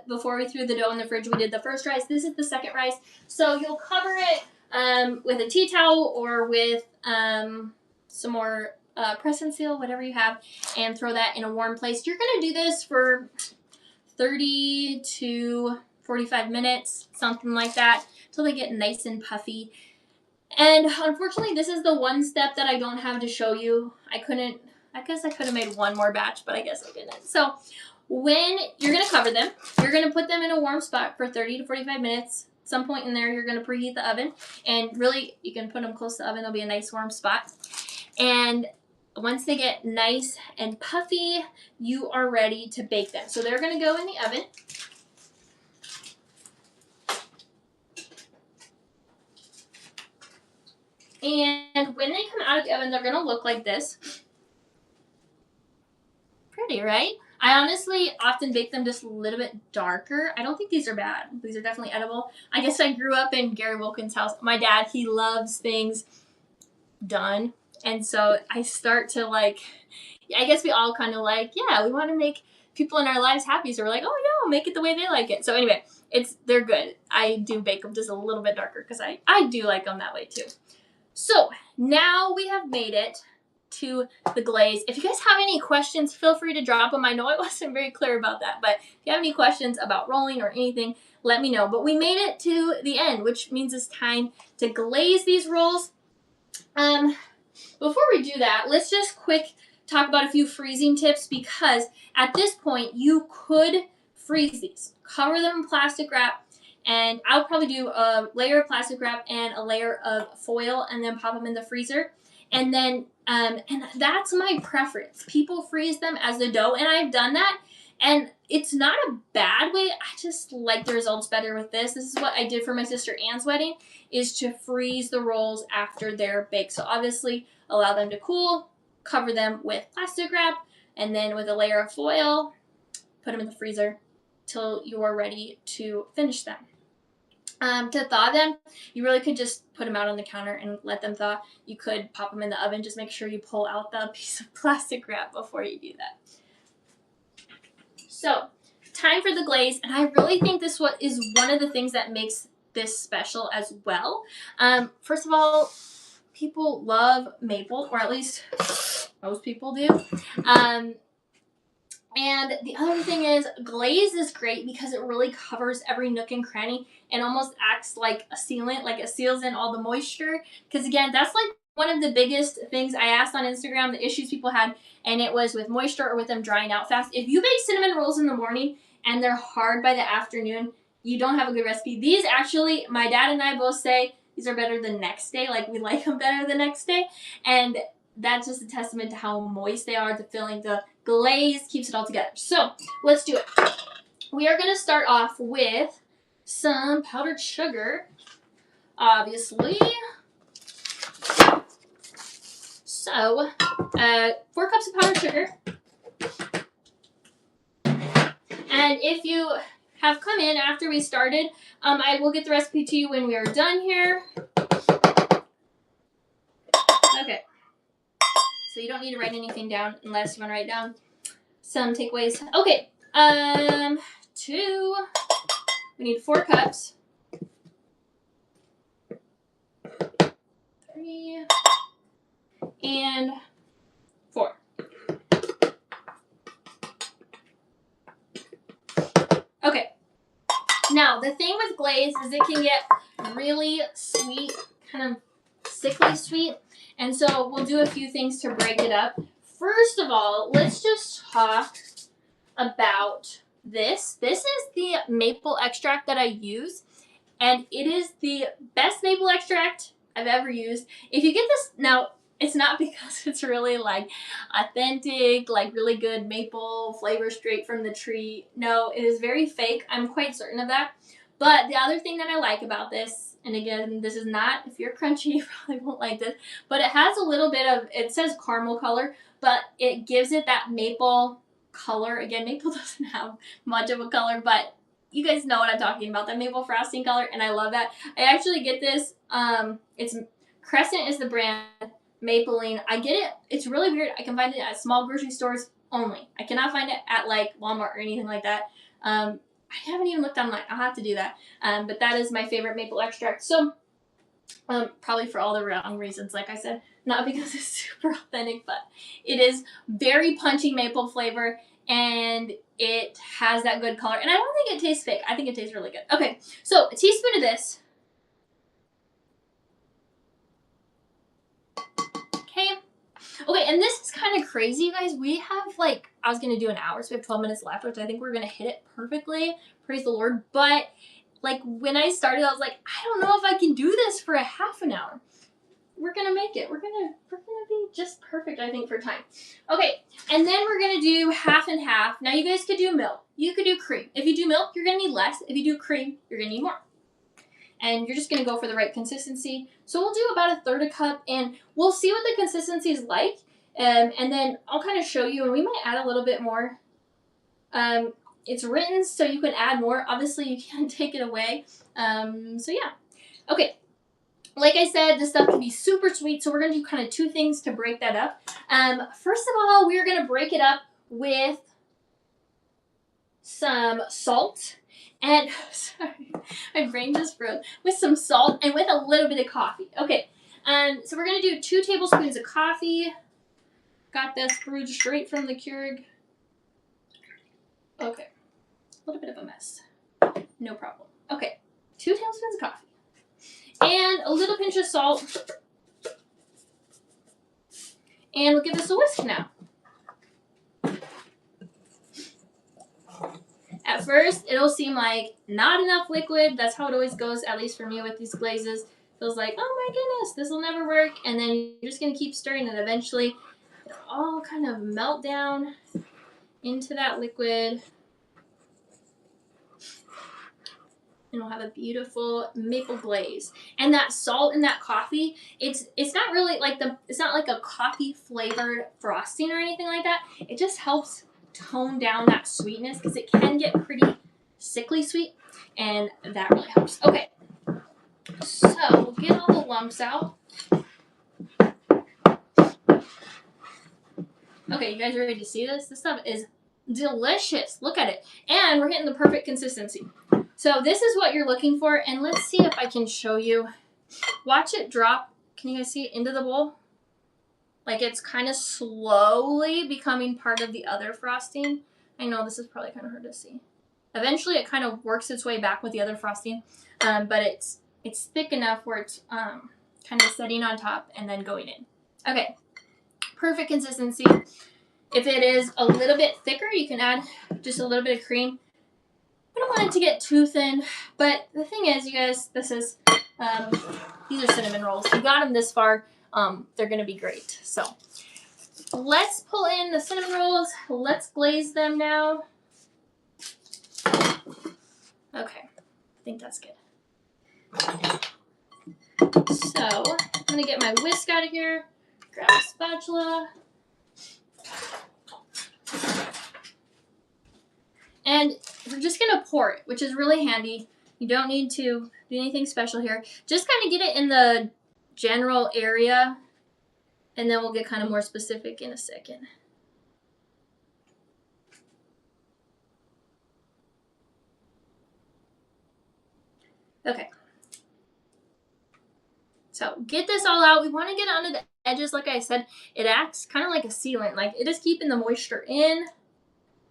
before we threw the dough in the fridge, we did the first rise. This is the second rise. So you'll cover it with a tea towel or with some more press and seal, whatever you have, and throw that in a warm place. You're going to do this for 30 to 45 minutes, something like that, until they get nice and puffy. And unfortunately, this is the one step that I don't have to show you. I guess I could have made one more batch, but I guess I didn't. So when you're going to cover them, you're going to put them in a warm spot for 30 to 45 minutes. At some point in there, you're going to preheat the oven. And really, you can put them close to the oven. There'll be a nice warm spot. And once they get nice and puffy, you are ready to bake them. So they're going to go in the oven. And when they come out of the oven, they're going to look like this. Pretty, right? I honestly often bake them just a little bit darker. I don't think these are bad. These are definitely edible. I guess I grew up in Gary Wilkins' house. My dad, he loves things done. And so I start to like, I guess we all kind of like, yeah, we want to make people in our lives happy. So we're like, oh no, make it the way they like it. So anyway, they're good. I do bake them just a little bit darker because I do like them that way too. So now we have made it to the glaze. If you guys have any questions, feel free to drop them. I know I wasn't very clear about that, but if you have any questions about rolling or anything, let me know. But we made it to the end, which means it's time to glaze these rolls. Before we do that, let's just quick talk about a few freezing tips, because at this point you could freeze these. Cover them in plastic wrap, and I'll probably do a layer of plastic wrap and a layer of foil and then pop them in the freezer. And then, and that's my preference. People freeze them as the dough, and I've done that, and it's not a bad way. I just like the results better with this. This is what I did for my sister Anne's wedding, is to freeze the rolls after they're baked. So obviously allow them to cool, cover them with plastic wrap, and then with a layer of foil, put them in the freezer till you're ready to finish them. To thaw them, you really could just put them out on the counter and let them thaw. You could pop them in the oven. Just make sure you pull out the piece of plastic wrap before you do that. So, time for the glaze, and I really think this is one of the things that makes this special as well. First of all, people love maple, or at least most people do. And the other thing is, glaze is great because it really covers every nook and cranny and almost acts like a sealant, like it seals in all the moisture. Because again, that's like one of the biggest things I asked on Instagram, the issues people had, and it was with moisture or with them drying out fast. If you bake cinnamon rolls in the morning and they're hard by the afternoon, you don't have a good recipe. These actually, my dad and I both say these are better the next day. Like, we like them better the next day. And that's just a testament to how moist they are. The filling, the glaze keeps it all together. So let's do it. We are going to start off with some powdered sugar, obviously. So 4 cups of powdered sugar. And if you have come in after we started, I will get the recipe to you when we are done here. Okay. So you don't need to write anything down unless you want to write down some takeaways. Okay. We need 4 cups. and 4. Okay. Now, the thing with glaze is it can get really sweet, kind of sickly sweet. And so we'll do a few things to break it up. First of all, let's just talk about this. This is the maple extract that I use, and it is the best maple extract I've ever used. If you get this, now it's not because it's really like authentic, like really good maple flavor straight from the tree. No, it is very fake. I'm quite certain of that. But the other thing that I like about this, and again, this is not, if you're crunchy, you probably won't like this, but it has a little bit of, it says caramel color, but it gives it that maple color. Again, maple doesn't have much of a color, but you guys know what I'm talking about, that maple frosting color, and I love that. I actually get this, it's Crescent is the brand, Mapeline. I get it, it's really weird, I can find it at small grocery stores only. I cannot find it at like Walmart or anything like that. I haven't even looked online, I'll have to do that. But that is my favorite maple extract. So, probably for all the wrong reasons, like I said, not because it's super authentic, but it is very punchy maple flavor, and it has that good color. And I don't think it tastes fake. I think it tastes really good. Okay, so a teaspoon of this. Okay. Okay, and this is kind of crazy, you guys. We have like, I was going to do an hour, so we have 12 minutes left, which I think we're going to hit it perfectly. Praise the Lord. But like when I started, I was like, I don't know if I can do this for a half an hour. We're gonna make it. We're gonna be just perfect, I think, for time. Okay, and then we're gonna do half and half. Now you guys could do milk. You could do cream. If you do milk, you're gonna need less. If you do cream, you're gonna need more. And you're just gonna go for the right consistency. So we'll do about 1/3 cup, and we'll see what the consistency is like. And then I'll kind of show you, and we might add a little bit more. It's written so you can add more. Obviously, you can't take it away. So yeah. Okay. Like I said, this stuff can be super sweet, so we're going to do kind of 2 things to break that up. First of all, we're going to break it up with some salt. And, sorry, my brain just froze. With some salt and with a little bit of coffee. Okay, so we're going to do 2 tablespoons of coffee. Got this brewed straight from the Keurig. Okay, a little bit of a mess. No problem. Okay, 2 tablespoons of coffee. And a little pinch of salt. And we'll give this a whisk now. At first, it'll seem like not enough liquid. That's how it always goes, at least for me with these glazes. Feels like, oh my goodness, this will never work. And then you're just going to keep stirring, and eventually it'll all kind of melt down into that liquid. And we'll have a beautiful maple glaze. And that salt and that coffee, it's not really like it's not like a coffee flavored frosting or anything like that. It just helps tone down that sweetness because it can get pretty sickly sweet, and that really helps. Okay, so we'll get all the lumps out. Okay, you guys ready to see this? This stuff is delicious. Look at it. And we're hitting the perfect consistency. So this is what you're looking for, and let's see if I can show you. Watch it drop. Can you guys see it into the bowl? Like it's kind of slowly becoming part of the other frosting. I know this is probably kind of hard to see. Eventually it kind of works its way back with the other frosting, but it's thick enough where it's kind of setting on top and then going in. Okay, perfect consistency. If it is a little bit thicker, you can add just a little bit of cream. I don't want it to get too thin, but the thing is, you guys, this is, these are cinnamon rolls. You got them this far, they're going to be great. So let's pull in the cinnamon rolls. Let's glaze them now. Okay, I think that's good. So I'm going to get my whisk out of here, grab a spatula. And we're just going to pour it, which is really handy. You don't need to do anything special here. Just kind of get it in the general area, and then we'll get kind of more specific in a second. Okay. So get this all out. We want to get it under the edges, like I said, it acts kind of like a sealant. Like it is keeping the moisture in,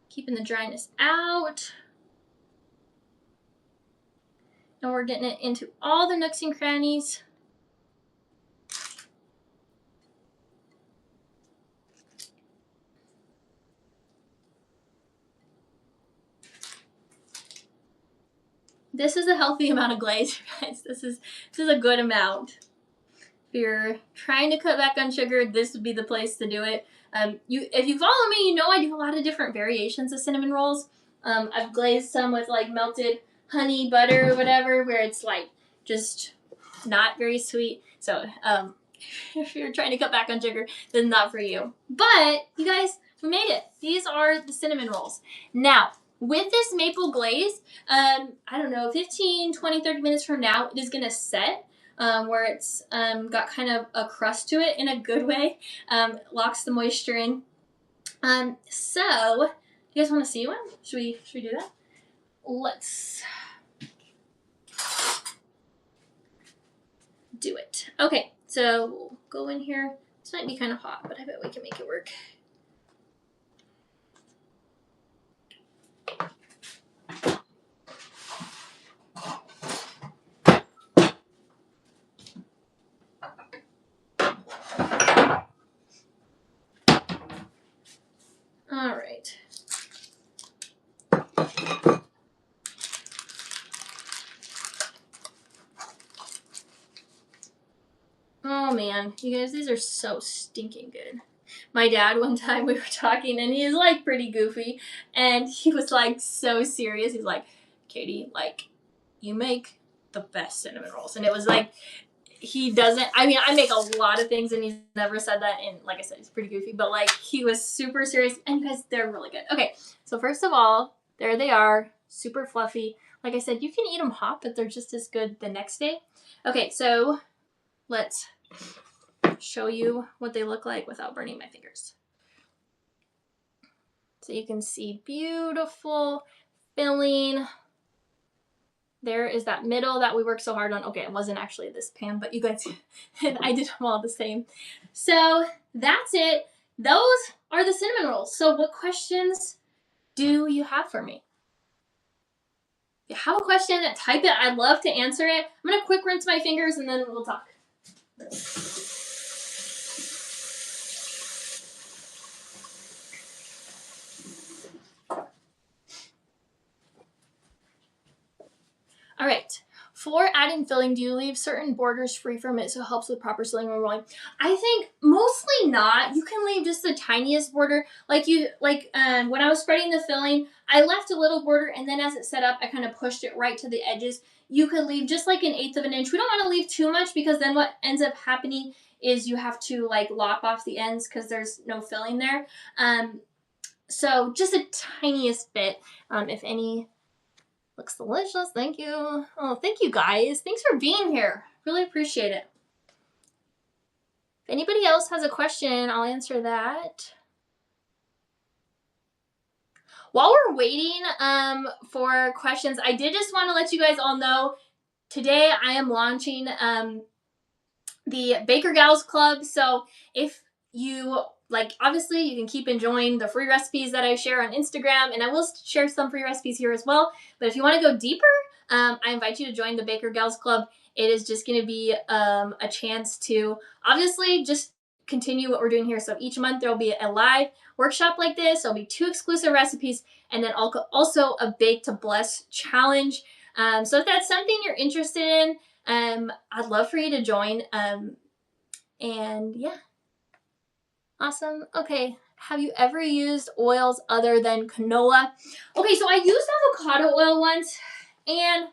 keeping the dryness out. And we're getting it into all the nooks and crannies. This is a healthy amount of glaze, guys. This is a good amount. If you're trying to cut back on sugar, this would be the place to do it. If you follow me, you know I do a lot of different variations of cinnamon rolls. I've glazed some with like melted honey butter or whatever, where it's like just not very sweet. So if you're trying to cut back on sugar, then not for you. But you guys, we made it. These are the cinnamon rolls. Now, with this maple glaze, I don't know, 15, 20, 30 minutes from now, it is going to set. Where it's got kind of a crust to it in a good way. Locks the moisture in. So, you guys want to see one? Should we do that? Let's do it. Okay, so we'll go in here. This might be kind of hot, but I bet we can make it work. All right. Oh man, you guys, these are so stinking good. My dad, one time we were talking and he's like pretty goofy and he was like so serious. He's like, Katie, like you make the best cinnamon rolls. And it was like, he doesn't, I mean, I make a lot of things and he's never said that. And like I said, he's pretty goofy, but like he was super serious and you guys, they're really good. Okay. So first of all, there they are, super fluffy. Like I said, you can eat them hot, but they're just as good the next day. Okay. So let's show you what they look like without burning my fingers. So you can see beautiful filling. There is that middle that we worked so hard on. Okay, it wasn't actually this pan, but you guys, I did them all the same. So that's it. Those are the cinnamon rolls. So what questions do you have for me? If you have a question, type it. I'd love to answer it. I'm going to quick rinse my fingers and then we'll talk. All right. For adding filling, do you leave certain borders free from it so it helps with proper sealing when rolling? I think mostly not. You can leave just the tiniest border. When I was spreading the filling, I left a little border and then as it set up, I kind of pushed it right to the edges. You could leave just like 1/8 of an inch. We don't want to leave too much because then what ends up happening is you have to like lop off the ends because there's no filling there. So just the tiniest bit, if any. Looks delicious. Thank you. Oh, thank you guys. Thanks for being here. Really appreciate it. If anybody else has a question, I'll answer that. While we're waiting for questions, I did just want to let you guys all know today I am launching the Baker Gals Club. So if you obviously you can keep enjoying the free recipes that I share on Instagram, and I will share some free recipes here as well. But if you want to go deeper, I invite you to join the Baker Gals Club. It is just going to be a chance to obviously just continue what we're doing here. So each month there will be a live workshop like this. There'll be 2 exclusive recipes, and then also a Bake to Bless challenge. So if that's something you're interested in, I'd love for you to join. And yeah. Awesome. Okay. Have you ever used oils other than canola? Okay, so I used avocado oil once and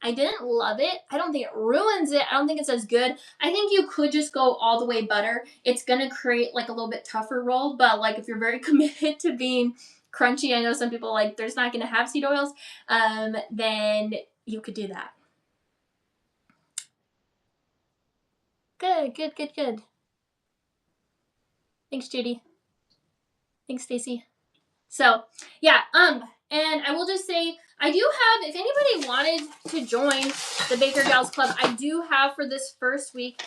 I didn't love it. I don't think it ruins it. I don't think it's as good. I think you could just go all the way butter. It's going to create like a little bit tougher roll, but like if you're very committed to being crunchy, I know some people like there's not going to have seed oils, then you could do that. Good, good, good, good. Thanks, Judy. Thanks, Stacy. So, yeah, and I will just say, I do have, if anybody wanted to join the Baker Gals Club, I do have for this first week,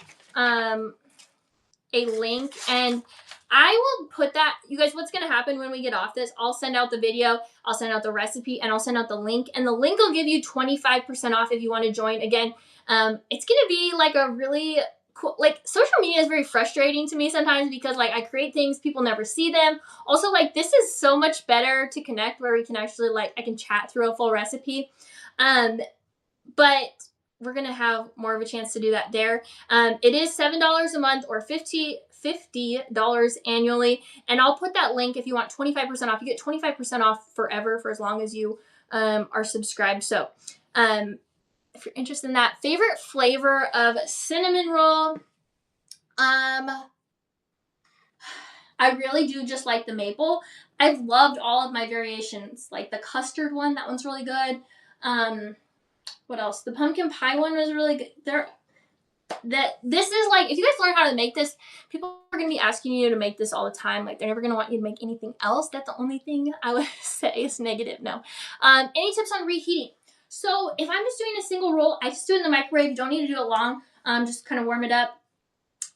a link, and I will put that, you guys, what's going to happen when we get off this, I'll send out the video, I'll send out the recipe, and I'll send out the link, and the link will give you 25% off if you want to join. Again, it's going to be like a really cool, like, social media is very frustrating to me sometimes because, like, I create things, people never see them. Also, like, this is so much better to connect where we can actually, like, I can chat through a full recipe. But we're going to have more of a chance to do that there. It is $7 a month or $50 annually. And I'll put that link if you want 25% off. You get 25% off forever for as long as you are subscribed. So if you're interested in that. Favorite flavor of cinnamon roll? I really do just like the maple. I've loved all of my variations. Like the custard one, that one's really good. What else? The pumpkin pie one was really good. This is like, if you guys learn how to make this, people are going to be asking you to make this all the time. Like, they're never going to want you to make anything else. That's the only thing I would say is negative. No. Any tips on reheating? So if I'm just doing a single roll, I just do it in the microwave. You don't need to do it long. Just kind of warm it up.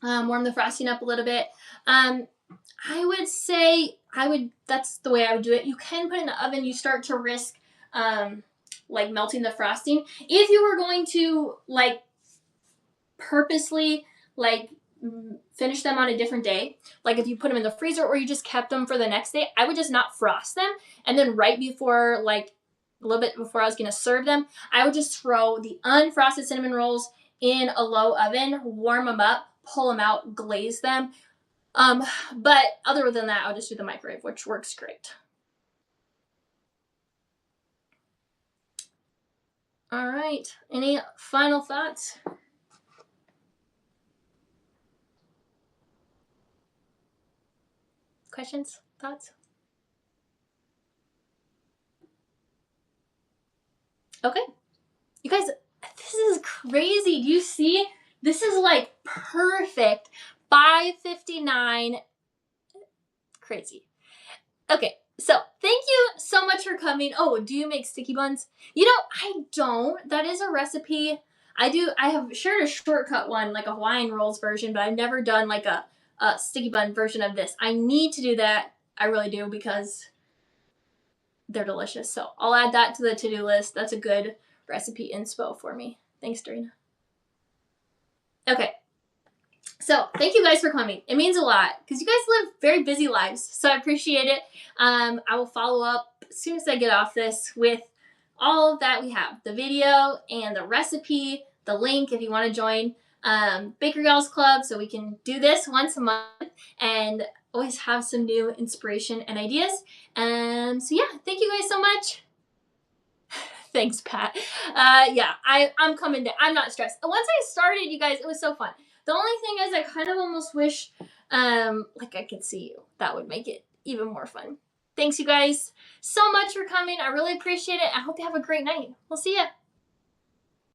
Warm the frosting up a little bit. I would say that's the way I would do it. You can put it in the oven. You start to risk like melting the frosting. If you were going to like purposely like finish them on a different day, like if you put them in the freezer or you just kept them for the next day, I would just not frost them. And then right before, like a little bit before I was going to serve them, I would just throw the unfrosted cinnamon rolls in a low oven, warm them up, pull them out, glaze them. But other than that, I'll just do the microwave, which works great. All right. Any final thoughts? Questions? Thoughts? Okay. You guys, this is crazy. Do you see? This is like perfect. 5:59. Crazy. Okay. So thank you so much for coming. Oh, do you make sticky buns? You know, I don't. That is a recipe. I have shared a shortcut one, like a Hawaiian rolls version, but I've never done like a sticky bun version of this. I need to do that. I really do, because they're delicious. So I'll add that to the to-do list. That's a good recipe inspo for me. Thanks, Dorina. Okay. So thank you guys for coming. It means a lot because you guys live very busy lives. So I appreciate it. I will follow up as soon as I get off this with all of that we have. The video and the recipe, the link if you want to join Baker Gals Club so we can do this once a month and always have some new inspiration and ideas. So yeah, thank you guys so much. Thanks, Pat. Yeah, I'm coming down. I'm not stressed. Once I started, you guys, it was so fun. The only thing is I kind of almost wish like I could see you. That would make it even more fun. Thanks, you guys, so much for coming. I really appreciate it. I hope you have a great night. We'll see ya.